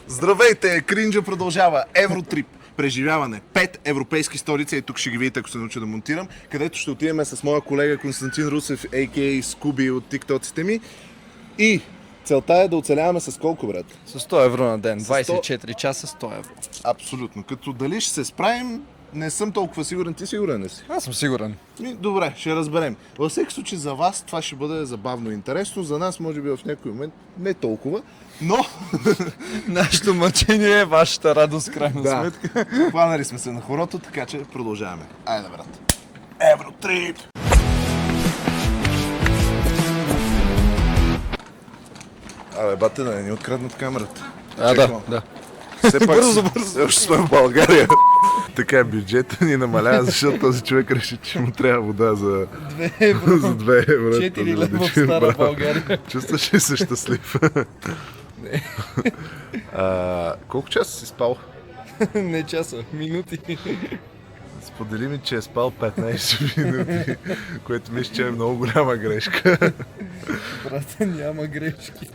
Здравейте! Кринджа продължава. Евротрип. Преживяване. 5 европейски столици, и тук ще ги видите, ако се науча да монтирам, където ще отидем с моя колега Константин Русев, а.к.а. Скуби от тиктоците ми. И целта е да оцеляваме с колко, брат? С 100 евро на ден, 100... 24 часа 100 евро. Абсолютно. Като дали ще се справим, не съм толкова сигурен. Ти сигурен ли си? Аз съм сигурен. Добре, ще разберем. Във всеки случай за вас това ще бъде забавно и интересно, за нас може би в някой момент не толкова, но... Нашето мъчение е вашата радост, крайна сметка. Хванали сме се на хорото, така че продължаваме. Айде, брат. Евротрип! Абе, бате, да не ни откраднат камерата. Да. Все пак Бързо. още сме в България. Така бюджета ни намалява, защото този човек реши, че му трябва вода за 2 евро. за 2 евро. 4 лева в Стара България. Чувстваш ли се щастлив? Не. Колко часа си спал? Не часа, минути. Сподели ми, че е спал 15 минути, което мисля, че е много голяма грешка. Брата, няма грешки.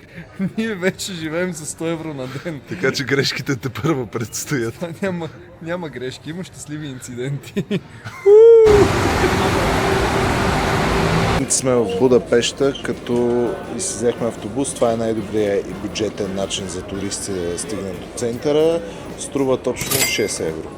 Ние вече живеем за 100 евро на ден. Така че грешките те първо предстоят. Няма грешки, има щастливи инциденти. Сме в Будапеща, като и си взехме автобус. Това е най-добрият и бюджетен начин за туристи да стигнем до центъра. Струва точно 6 евро.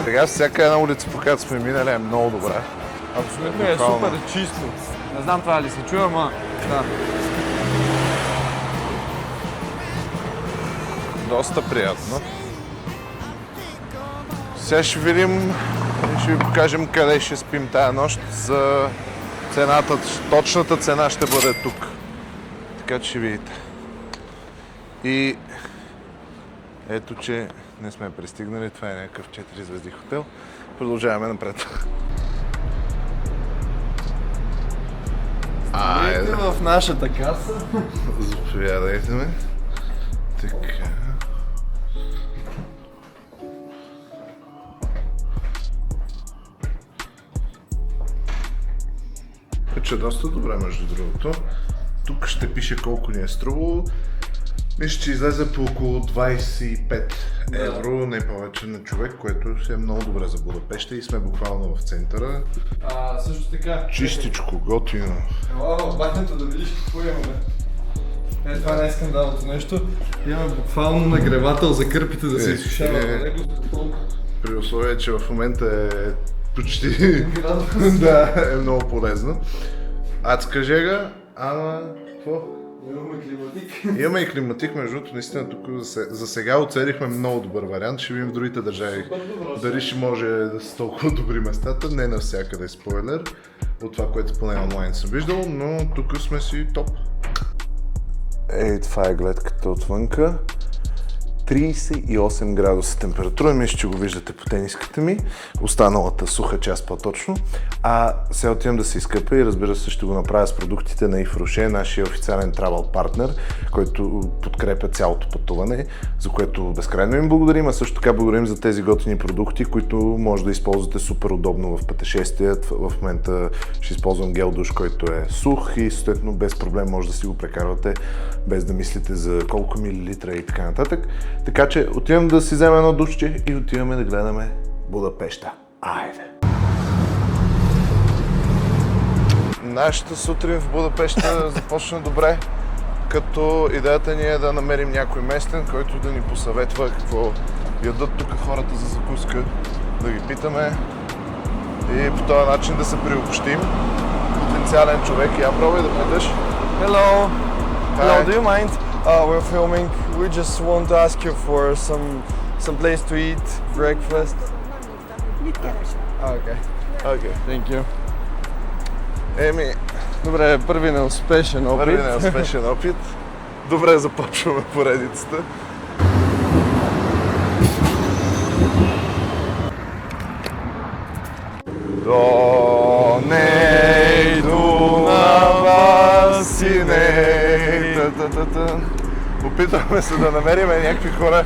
Сега всяка една улица, по която сме минали, е много добра. Абсолютно е супер чисто. Не знам това ли се чува, ама да. Доста приятно. Сега ще видим и ще ви покажем къде ще спим тая нощ. За цената, точната цена ще бъде тук. Така че ще видите. И ето, че не сме пристигнали. Това е някакъв 4 звезди хотел. Продължаваме напред. Айде в нашата каса. Заповядайте ме. Така. Че е доста добре, между другото. Тук ще пише колко ни е струвало. Мисля, че излезе по около 25 евро, не повече на човек, което си е много добре за Будапеща и сме буквално в центъра. Също така. Чистичко, готино. Ела в банята да видиш какво имаме. Това не е скандалното нещо. Имаме буквално нагревател за кърпите да се изсушава на него. При условие, че в момента е почти... да, е много полезно. Адска жега, ама... Какво? Имаме климатик. Имаме и климатик, между другото, наистина тук за сега оцелихме много добър вариант. Ще видим в другите държави. Дали ще може да са толкова добри местата, не навсякъде е спойлер. От това, което поне онлайн съм виждал, но тук сме си топ. Ей, това е гледката отвънка. 38 градуса температура, мисля, че го виждате по тениската ми, останалата суха част по-точно. Сега отивам да се изкъпя и разбира се ще го направя с продуктите на Yves Rocher, нашия официален travel партнер, който подкрепя цялото пътуване, за което безкрайно им благодарим, а също така благодарим за тези готини продукти, които може да използвате супер удобно в пътешествия. В момента ще използвам гел душ, който е сух и съответно без проблем може да си го прекарвате без да мислите за колко милилитра и така нататък. Така че отивам да си взема едно душче и отиваме да гледаме Будапеща. Айде! Нашата сутрин в Будапеща започна добре, като идеята ни е да намерим някой местен, който да ни посъветва какво ядат тук хората за закуска, да ги питаме и по този начин да се приобщим. Потенциален човек. Я пробвай да питаш. Hello. Hello, Hi. do you mind? We're filming. We just want to ask you for some place to eat, breakfast. Okay. Окей. Thank you. Еми, Добре, първи неуспешен опит. първи неуспешен опит. Добре започваме поредицата. Доней, Дунава, синей. Опитваме се да намерим някакви хора,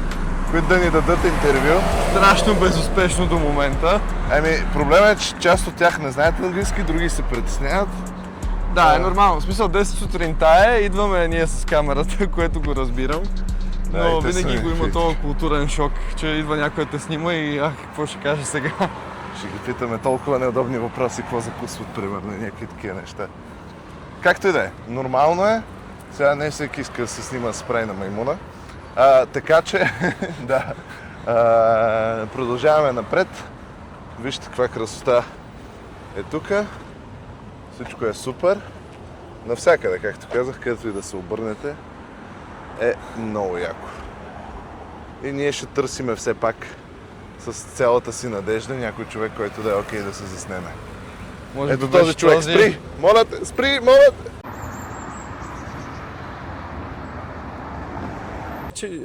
които да ни дадат интервю. Страшно безуспешно до момента. Проблемът е, че част от тях не знаят английски, други се притесняват. Да, е нормално. В смисъл 10 сутринта е, идваме ние с камерата, което го разбирам. Но винаги го има този културен шок, че идва някой да те снима и какво ще каже сега? Ще ги питаме толкова неудобни въпроси, какво закусват, примерно, и някакви такива неща. Както и да е, нормално е. Сега не всеки иска да се снима спрей на маймуна. Така че, да, продължаваме напред. Вижте каква красота е тук. Всичко е супер. Навсякъде, както казах, където и да се обърнете, е много яко. И ние ще търсиме все пак с цялата си надежда някой човек, който да е окей да се заснеме. Ето този човек, спри! Моля те, спри, моля те!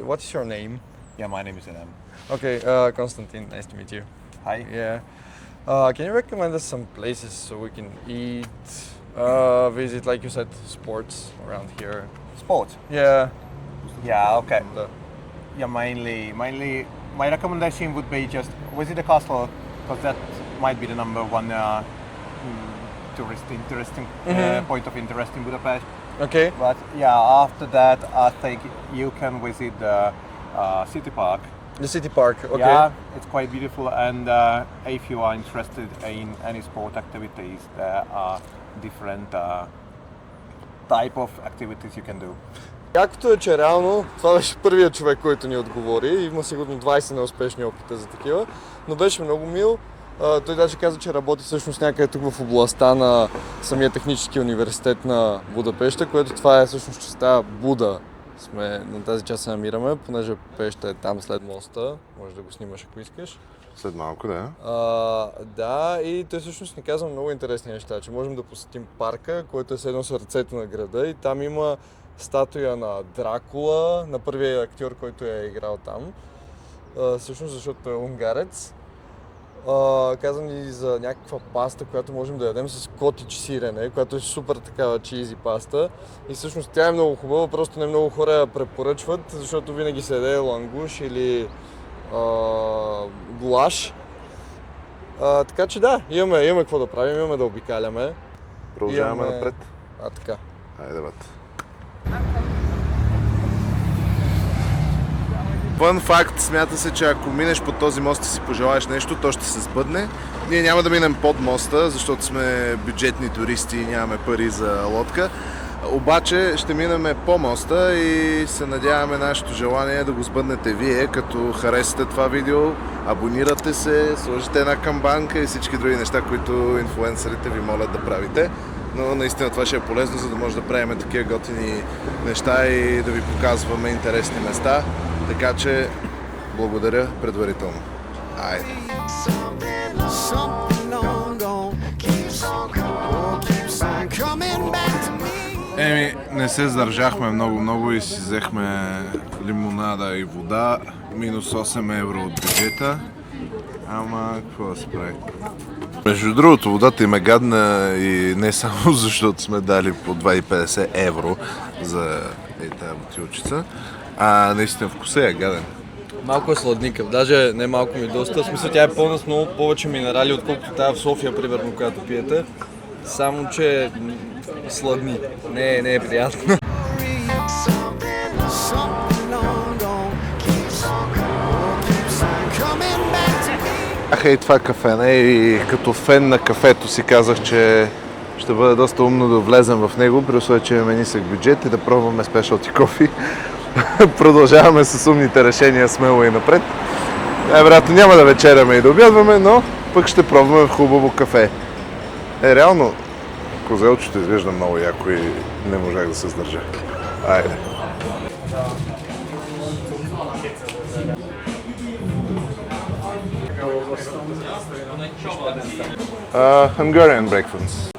What is your name? Yeah, my name is Adam. Okay, Konstantin, nice to meet you. Hi. Yeah. Can you recommend us some places so we can eat, visit, like you said, sports around here? Sports. Yeah. Yeah, okay. The- Yeah, mainly, my recommendation would be just visit the castle because that might be the number one interesting point of interest in Budapest. Okay. But yeah, after that, I think you can visit the city park. The city park. Okay. Yeah, it's quite beautiful, and if you are interested in any sport activities, there are different type of activities you can do. Якото е, че реално това беше първият човек, който ни отговори. Има сигурно 20 неуспешни опита за такива, но беше много мил. Той даже каза, че работи всъщност някъде тук в областта на самия технически университет на Будапеща, което това е всъщност частта Буда. Сме на тази част се намираме, понеже пеща е там след моста. Може да го снимаш, ако искаш. След малко, да. Да, и той всъщност ни казва много интересни неща, че можем да посетим парка, който е седно сърцето на града и там има статуя на Дракула, на първия актьор, който е играл там. Всъщност защото е унгарец. Каза ни за някаква паста, която можем да ядем с котич сирене, която е супер такава чизи паста. И всъщност тя е много хубава, просто не много хора я препоръчват, защото винаги се яде лангуш или гулаш. Така че да, имаме какво да правим, имаме да обикаляме. Продължаваме напред. Така. Айде, бат. Фън факт, смята се, че ако минеш по този мост и си пожелаеш нещо, то ще се сбъдне. Ние няма да минем под моста, защото сме бюджетни туристи и нямаме пари за лодка. Обаче ще минем по моста и се надяваме нашето желание да го сбъднете вие, като харесате това видео, абонирате се, сложите една камбанка и всички други неща, които инфлуенсърите ви молят да правите. Но наистина това ще е полезно, за да може да правим такива готини неща и да ви показваме интересни места. Така че благодаря предварително. Айде! Не се задържахме много и си взехме лимонада и вода. Минус 8 евро от бюджета. Ама, какво да се прави? Между другото, водата им е гадна и не само защото сме дали по 2,50 евро за тази бутилчица, а наистина вкусът е гаден. Малко е сладникъв, даже не малко ми доста. В смисъл тя е пълна с много повече минерали, отколкото тази в София, примерно, която пиете. Само, че сладни. Не е приятно. И това кафене и като фен на кафето си казах, че ще бъде доста умно да влезем в него, при условие, че имаме нисък бюджет и да пробваме спешалти кофи. Продължаваме с умните решения смело и напред. Вероятно няма да вечеряме и да обядваме, но пък ще пробваме в хубаво кафе. Реално, козелчето изглежда много яко и не можах да се сдържа. Айде. Hungarian breakfast.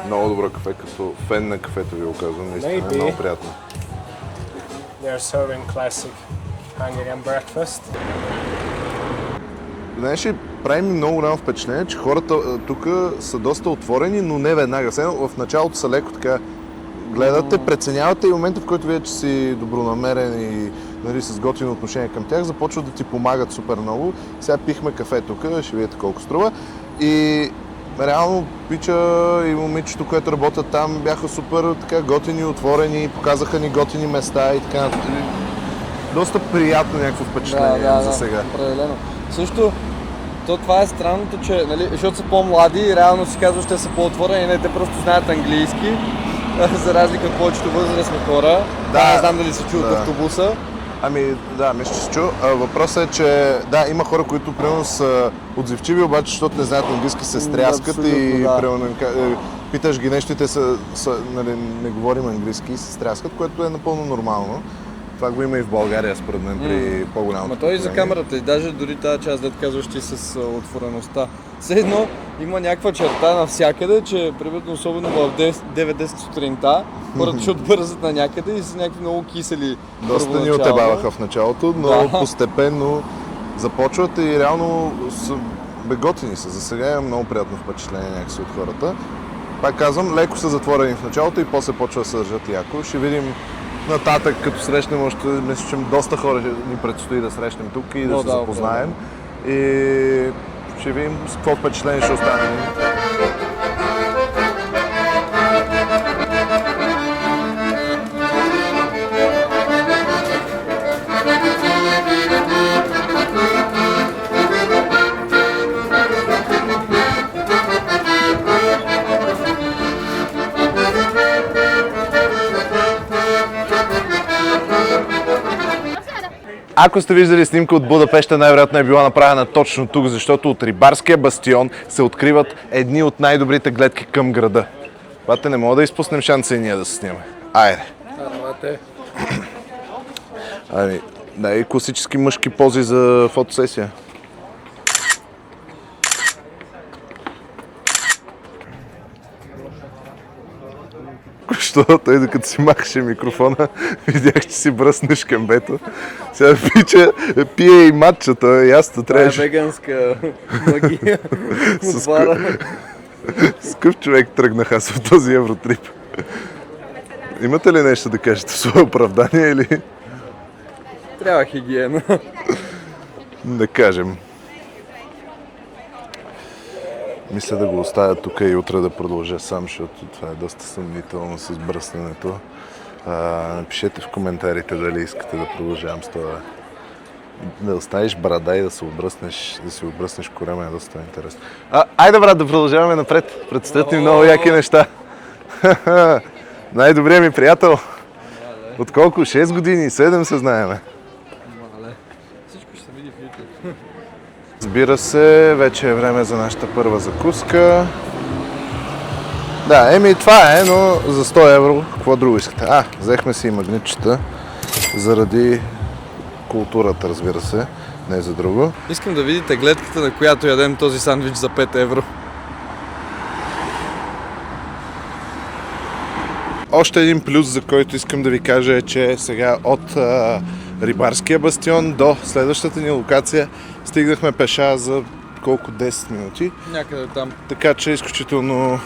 Много добро кафе, като фен на кафето ви го казвам, наистина е много приятно. They're serving classic Hungarian breakfast. Знаеш ли, прави ми много голямо впечатление, че хората тук са доста отворени, но не веднага. В началото са леко така гледате, преценявате и момента, в който видят, че си добронамерен и нали, с готино отношение към тях, започват да ти помагат супер много. Сега пихме кафе тук, ще видите колко струва. И реално пича и момичето, което работят там, бяха супер така готини, отворени, показаха ни готини места и така. Доста приятно някакво впечатление за сега. Определено. Също, това е странното, че, нали, защото са по-млади и реално си казваш, че са по-отворени, не, те просто знаят английски, за разлика от повечето възрастни хора. Не знам дали се чуват автобуса. Ами да, мисля, че се чу. Въпросът е, че да, има хора, които примерно са отзивчиви, обаче, защото не знаят английски, се стряскат и примерно питаш ги нещо и те нали, не говорим английски и се стряскат, което е напълно нормално. Това го има и в България, според мен, при по-голямото. Ма той и за камерата, и даже дори тази част, дето казваш ти с отвореността. Все едно има някаква черта навсякъде, че примерно особено в 9-10 сутринта, хората ще отбързат на някъде и са някакви много кисели. Доста ни отебаваха в началото, но постепенно започват и реално са готини са. За сега имам много приятно впечатление някакси от хората. Пак казвам, леко са затворени в началото и после почва да се държат яко. Ще видим нататък, като срещнем още, мисля, че доста хора ни предстои да срещнем тук и да се запознаем. И ще видим с какво впечатление ще остане. Ако сте виждали снимка от Будапеща, най-вероятно е била направена точно тук, защото от Рибарския бастион се откриват едни от най-добрите гледки към града. Бате, не мога да изпуснем шанса и ние да се снимаме. Айде! Ами, дай класически мъжки пози за фотосесия. Що? Той докато си махаше микрофона, видях, че си бръснеш кембето. Сега пие и матчата, ясно трябваше. Това е веганска магия от бара. С къв човек тръгнах аз в този евротрип. Имате ли нещо да кажете в свое оправдание или? Трябва хигиена. Да кажем. Мисля да го оставя тук и утре да продължа сам, защото това е доста съмнително с бръсненето. Напишете в коментарите дали искате да продължавам с това. Да оставиш брада и да си обръснеш корема е доста интересно. Айде, брат, да продължаваме напред. Предстоят ни много яки неща. Най-добрият ми приятел. От колко? 6 години? 7 се знаеме. Всичко ще се види в YouTube. Разбира се, вече е време за нашата първа закуска. Да, това е, но за 100 евро какво друго искате? Взехме си и магнитчета заради културата, разбира се, не за друго. Искам да видите гледката, на която ядем този сандвич за 5 евро. Още един плюс, за който искам да ви кажа е, че сега от Рибарския бастион до следващата ни локация стигнахме пеша за колко 10 минути. Някъде там. Така че е изключително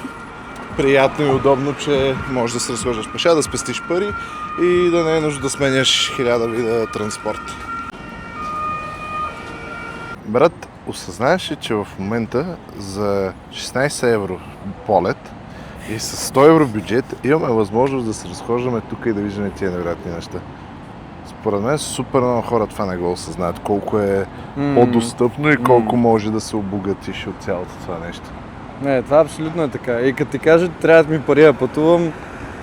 приятно и удобно, че можеш да се разхождаш пеша, да спестиш пари и да не е нужда да сменяш 1000 вида транспорт. Брат, осъзнаеш ли, че в момента за 16 евро полет и с 100 евро бюджет имаме възможност да се разхождаме тук и да виждаме тия невероятни неща. Според мен супер много хора това не го осъзнаят, колко е по-достъпно и колко може да се обогатиш от цялото това нещо. Не, това абсолютно е така. И като ти кажат, трябват ми пари да пътувам,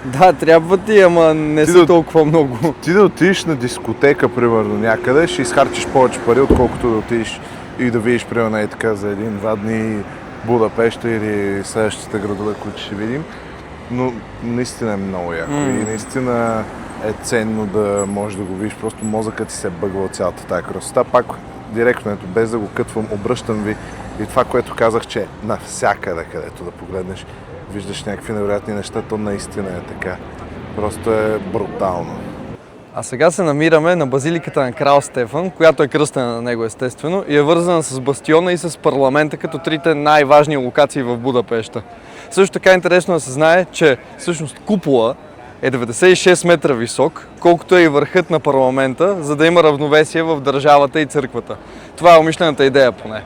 да, трябва ти, ама не са толкова много. Ти да отидеш на дискотека, примерно, някъде, ще изхарчиш повече пари, отколкото да отидеш и да видиш, примерно, така за 1-2 дни Будапеща или следващите градове, които ще видим. Но наистина е много яко и наистина е ценно да можеш да го видиш. Просто мозъкът ти се бъгва от цялата тая красота. Пак директно, ето, без да го кътвам, обръщам ви и това, което казах, че навсякъде, където да погледнеш, виждаш някакви невероятни неща, то наистина е така. Просто е брутално. А сега се намираме на базиликата на Крал Стефан, която е кръстена на него естествено и е вързана с бастиона и с парламента като трите най-важни локации в Будапеща. Също така е интересно да се знае, че всъщност купола е 96 метра висок, колкото е и върхът на парламента, за да има равновесие в държавата и църквата. Това е умишлената идея поне.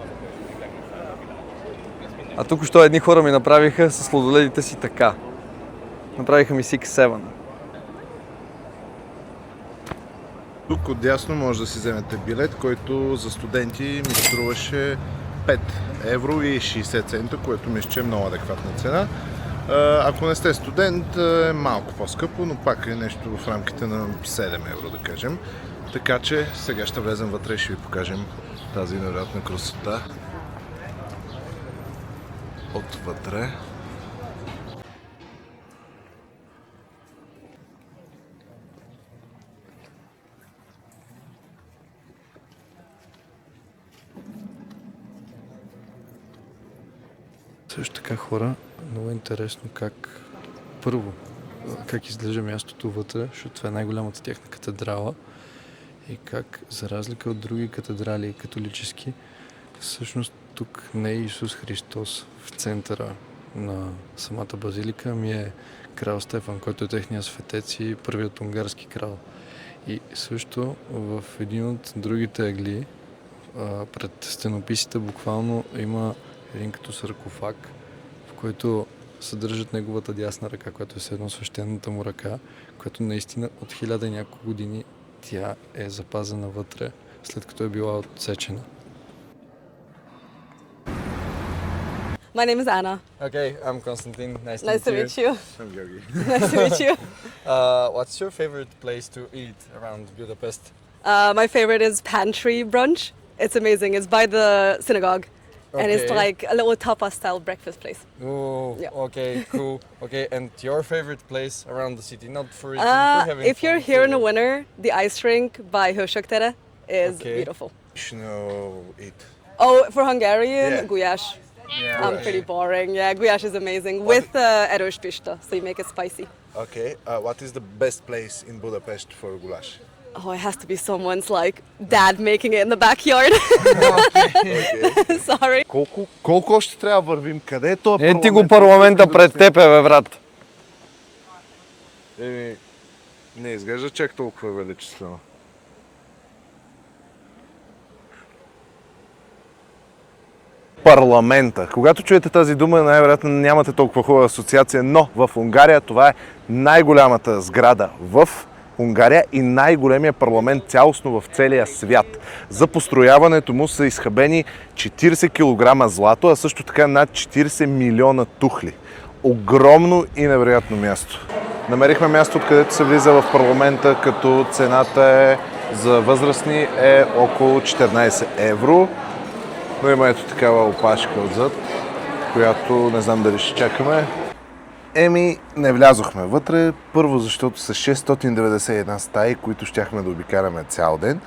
А тук що едни хора ми направиха с сладоледите си така. Направиха ми Six-7. Тук отдясно може да си вземете билет, който за студенти ми струваше 5 евро и 60 цента, което мисля, че е много адекватна цена. Ако не сте студент, е малко по-скъпо, но пак е нещо в рамките на 7 евро, да кажем. Така че сега ще влезем вътре и ще ви покажем тази невероятна красота. Отвътре. Също така хора, много интересно първо, как изглежда мястото вътре, защото това е най-голямата тяхна катедрала и как, за разлика от други катедрали католически, всъщност тук не е Исус Христос в центъра на самата базилика, ами е крал Стефан, който е техният светец и първият унгарски крал. И също в един от другите ъгли, пред стенописите буквално има един като саркофаг, в който съдържат неговата дясна ръка, която е едно свещената му ръка, която наистина от 1000 и няколко години тя е запазена вътре, след като е била отсечена. My name is Anna. Okay, I'm Konstantin. Nice Nice to meet you. I'm Georgi. Nice to meet you. What's your favorite place to eat around Budapest? My favorite is Pantry Brunch. It's amazing. It's by the synagogue. And it's Okay. like a little tapas-style breakfast place. Oh, Yeah. okay, cool. Okay, and your favorite place around the city? Not for eating, for having If you're fun, here in for- the winter, the ice rink by Hősöktere is Okay. beautiful. Eat. Oh, for Hungarian, Yeah. guyash. Yeah. Pretty boring. Yeah, guyash is amazing with erős pista, so you make it spicy. Okay, what is the best place in Budapest for goulash? Oh, it has to be someone's like dad making it in the backyard. Sorry. Колко още трябва да вървим? Къде е това Е, ти го парламента пред теб, бе, брат. Не изглежда чак толкова величествено. Парламента. Когато чуете тази дума, най-вероятно нямате толкова хубава асоциация, но в Унгария това е най-голямата сграда в Унгария и най-големия парламент цялостно в целия свят. За построяването му са изхабени 40 кг злато, а също така над 40 милиона тухли. Огромно и невероятно място. Намерихме място, откъдето се влиза в парламента, като цената е за възрастни е около 14 евро. Но има ето такава опашка отзад, която не знам дали ще чакаме. Не влязохме вътре, първо защото са 691 стаи, които щяхме да обикаляме цял ден.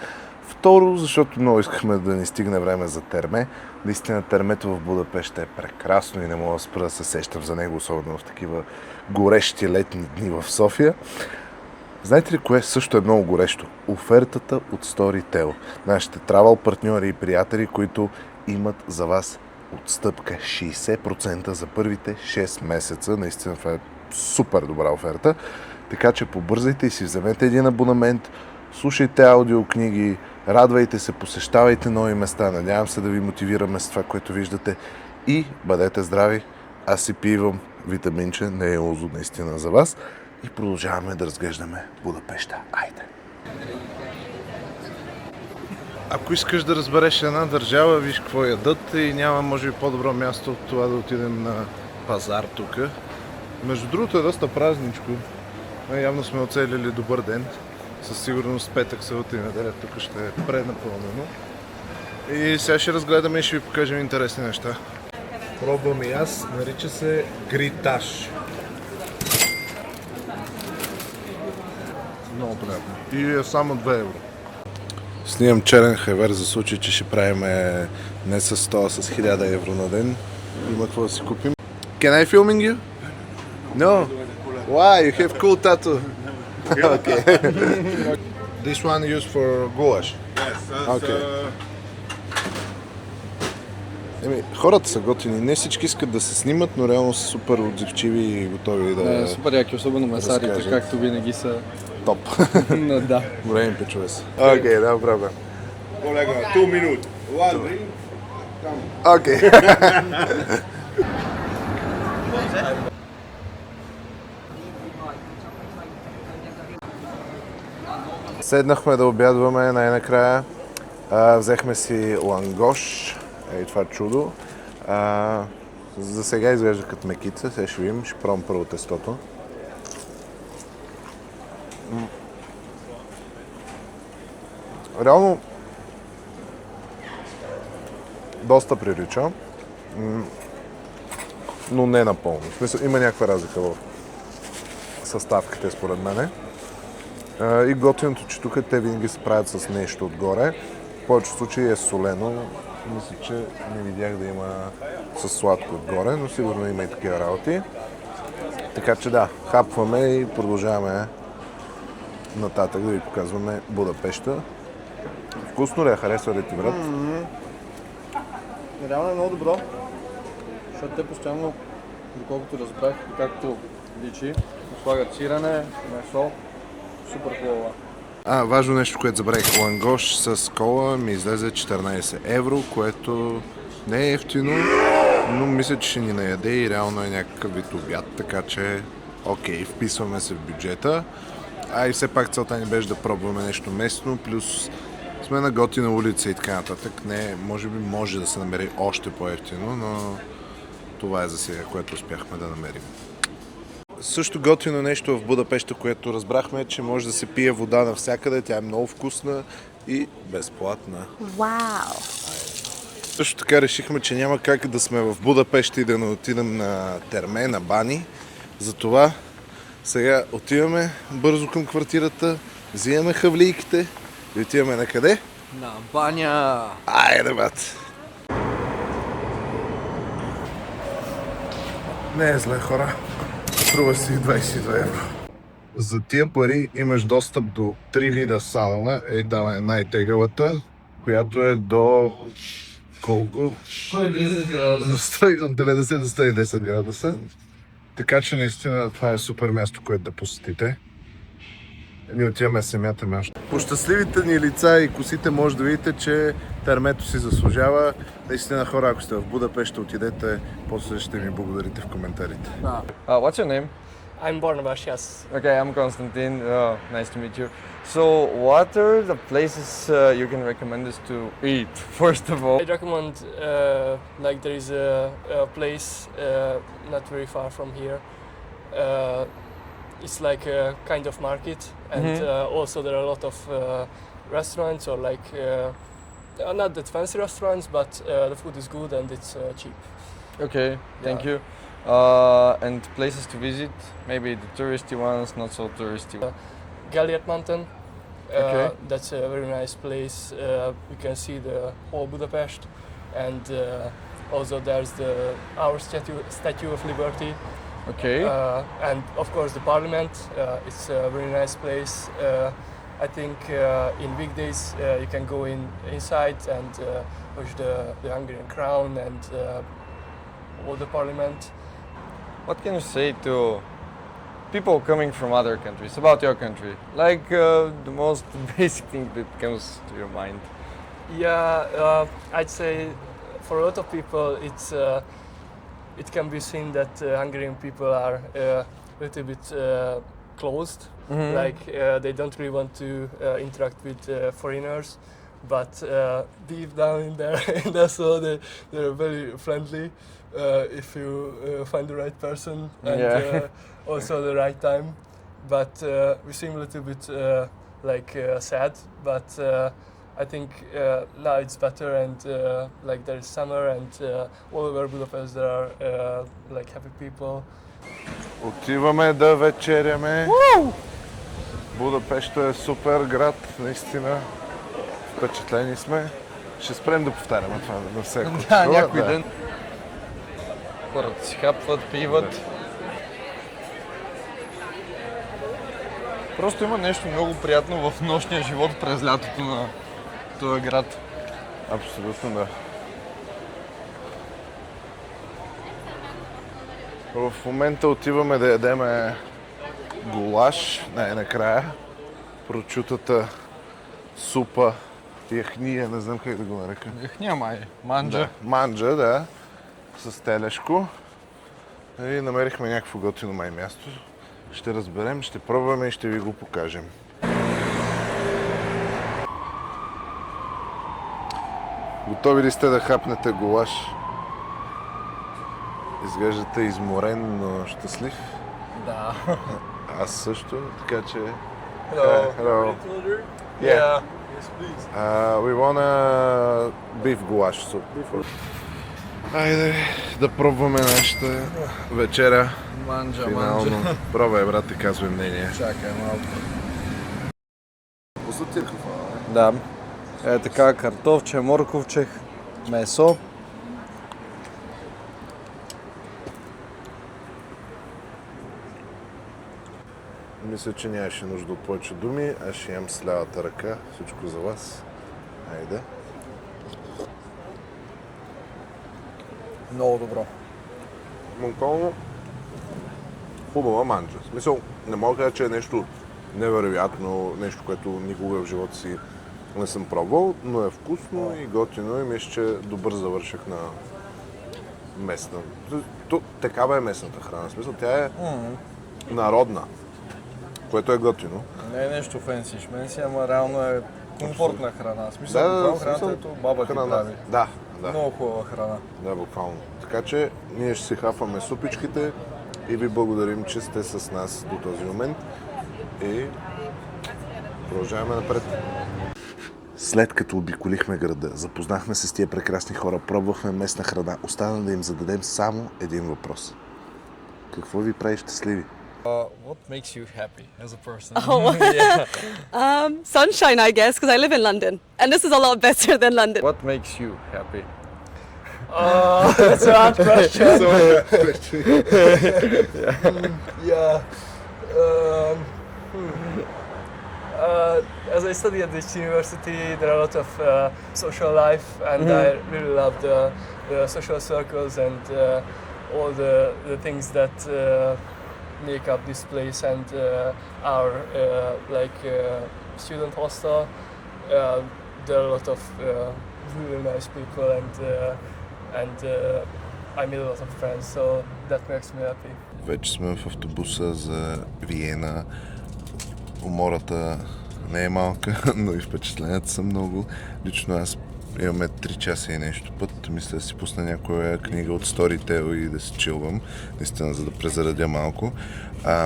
Второ, защото много искахме да ни стигне време за терме. Наистина термето в Будапеща е прекрасно и не мога да спра да се сещам за него, особено в такива горещи летни дни в София. Знаете ли кое също е много горещо? Офертата от Storytel. Нашите травъл партньори и приятели, които имат за вас отстъпка 60% за първите 6 месеца. Наистина това е супер добра оферта. Така че побързайте и си вземете един абонамент, слушайте аудиокниги, радвайте се, посещавайте нови места. Надявам се да ви мотивираме с това, което виждате и бъдете здрави. Аз си пивам витаминче, не е лозо наистина за вас. И продължаваме да разглеждаме Будапеща. Айде! Ако искаш да разбереш една държава, виж какво ядат и няма може би по-добро място от това да отидем на пазар тук. Между другото е доста празничко. Явно сме оцелили добър ден. Със сигурност петък, събота и неделя тук ще е преднапълнено. И сега ще разгледаме и ще ви покажем интересни неща. Пробвам и аз. Нарича се гриташ. Много приятно. И е само 2 евро. Снимам черен хайвер за случай, че ще правим не с 100, а с 1000 евро на ден. Има какво да си купим. Can I filming you? No. Why? You have cool tattoo. Okay. This one used for goulash. Yes, Okay. Хората са готини. Не всички искат да се снимат, но реално са супер отзивчиви и готови да... Супер яки, особено месарите, разкажат. както винаги са. Топ. Но да. Големи печове са. Окей, да, правда. Kolega, 2 minutes. One drink. Окей. Седнахме да обядваме най-накрая. Взехме си лангош, това чудо. За сега изглежда като мекица, сега ще видим, ще пробвам първо тестото. Реално доста прилича, но не напълно. В смисъл, има някаква разлика в съставките според мене. И готиното, че тук те винаги се правят с нещо отгоре. В повечето случаи е солено. Мисля, че не видях да има с сладко отгоре, но сигурно има и такива работи. Така че да, хапваме и продължаваме нататък да ви показваме Будапеща. Вкусно ли е? Харесва ли ти, брат? Реално е много добро, защото те постоянно, доколкото разбрах и както личи, слагат сирене, месо, супер хубаво. Важно нещо, което забравих. Лангош с кола ми излезе 14 евро, което не е ефтино, но мисля, че ще ни наяде и реално е някакъв вид обяд, така че окей, вписваме се в бюджета. И все пак целта ни беше да пробваме нещо местно, плюс сме на готина улица и така нататък. Не, може би може да се намери още по-ефтино, но това е за сега, което успяхме да намерим. Също готино нещо в Будапеща, което разбрахме, че може да се пие вода навсякъде, тя е много вкусна и безплатна. Wow. Също така решихме, че няма как да сме в Будапеща и да не отидем на терме, на бани. Затова сега отиваме бързо към квартирата, взимаме хавлийките и отиваме на къде? На баня! Айде, бат! Не е зле, хора. Струва си 22 евро. За тия пари имаш достъп до 3 вида сауна. Там е най-тегалата, която е до колко? 110 градуса. От 90 до 110 градуса. Така че наистина това е супер място, което да посетите. Ние отиваме се мятаме още. По щастливите ни лица и косите може да видите, че термето си заслужава. Наистина, хора, ако сте в Будапеща, отидете, после ще ми благодарите в коментарите. What's your name? I'm Barnabas, yes. Okay, I'm Konstantin. Nice to meet you. So, what are the places you can recommend us to eat, first of all? I recommend, like there is a place not very far from here. It's like a kind of market, and also there are a lot of restaurants or like not that fancy restaurants, but the food is good and it's cheap. Okay, thank Yeah. you. And places to visit, maybe the touristy ones, not so touristy. Gellért Mountain. Okay. That's a very nice place. You can see the whole Budapest, and also there's our Statue of Liberty, Okay. and of course the Parliament. It's a very nice place. I think in weekdays you can go inside and watch the Hungarian crown and all the Parliament. What can you say to people coming from other countries about your country? Like the most basic thing that comes to your mind. Yeah, I'd say for a lot of people it can be seen that Hungarian people are a little bit closed, like they don't really want to interact with foreigners, but deep down in their soul they're very friendly if you find the right person and also the right time. But we seem a little bit sad, but I think now it's better, and like there is summer, and all over Budapest there are like happy people. Отиваме да вечеряме. Будапеща е супер град, наистина. Впечатлени сме. Ще спрем да повтаряме това на всяко. Да, някой ден. Хората си хапват, пиват. Просто има нещо много приятно в нощния живот през лятото на този град. Абсолютно да. В момента отиваме да ядеме гулаш, най-накрая. Прочутата супа, яхния, не знам как да го нарека. Яхния май, манджа. Да, манджа, да, с телешко. И намерихме някакво готино май място. Ще разберем, ще пробваме и ще ви го покажем. Готови ли сте да хапнете гулаш? Изглеждате изморен, но щастлив. Да. Аз също, така че... Hello. Hello. Yeah. We want a beef goulash soup. Айде да пробваме нашата вечеря. Манджа, Финално. Пробвай, брат, и казвай мнение. Чакай малко. Пусти Да. Е така, картофче, морковче, месо. Мисля, че нямаше нужда от повече думи. Аз ще ям с лявата ръка. Всичко за вас. Айде. Много добро. Монколно хубава манджа. В смисъл, не мога да кажа, че е нещо невероятно, нещо, което никога в живота си не съм пробвал, но е вкусно и готино и мисля, че е добър завършък на местна. Такава е местната храна. В смисъл, тя е народна, което е готино. Не е нещо фенси шменси, ама реално е комфортна храна. В смисъл, Да, буквално в смисъл, храната, ето баба ти храна. прави. Да, да. Много хубава храна. Да, буквално. Така че ние ще си хафаме супичките и ви благодарим, че сте с нас до този момент и продължаваме напред. След като обиколихме града, запознахме се с тия прекрасни хора, пробвахме местна храна, остана да им зададем само един въпрос. Какво ви прави щастливи? What makes you happy as a person? Sunshine, I guess, because I live in London. And this is a lot better than London. What makes you happy? That's a hard question. Yeah. As I study at this university, there are a lot of social life, and I really love the social circles and all the things that make up this place and our student hostel. There are a lot of really nice people and I made a lot of friends, so that makes me happy. Вече сме в автобуса за Виена. Умората не е малка, но и впечатленията са много. Лично аз имаме 3 часа и нещо път. Мисля да си пусна някоя книга от Storytel и да си чилвам, наистина, за да презаредя малко.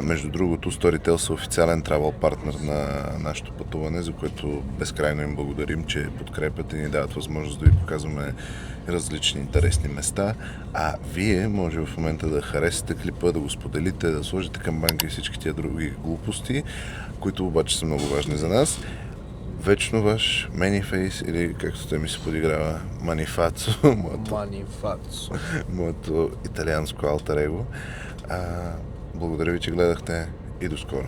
Между другото, Storytel са официален травел партнер на нашето пътуване, за което безкрайно им благодарим, че подкрепят и ни дават възможност да ви показваме различни интересни места. А вие може в момента да харесате клипа, да го споделите, да сложите камбанка и всички тия други глупости, които обаче са много важни за нас. Вечно ваш Maniface, или както те ми се подиграва, Манифацо, моето италианско алтер его. Благодаря ви, че гледахте и до скоро.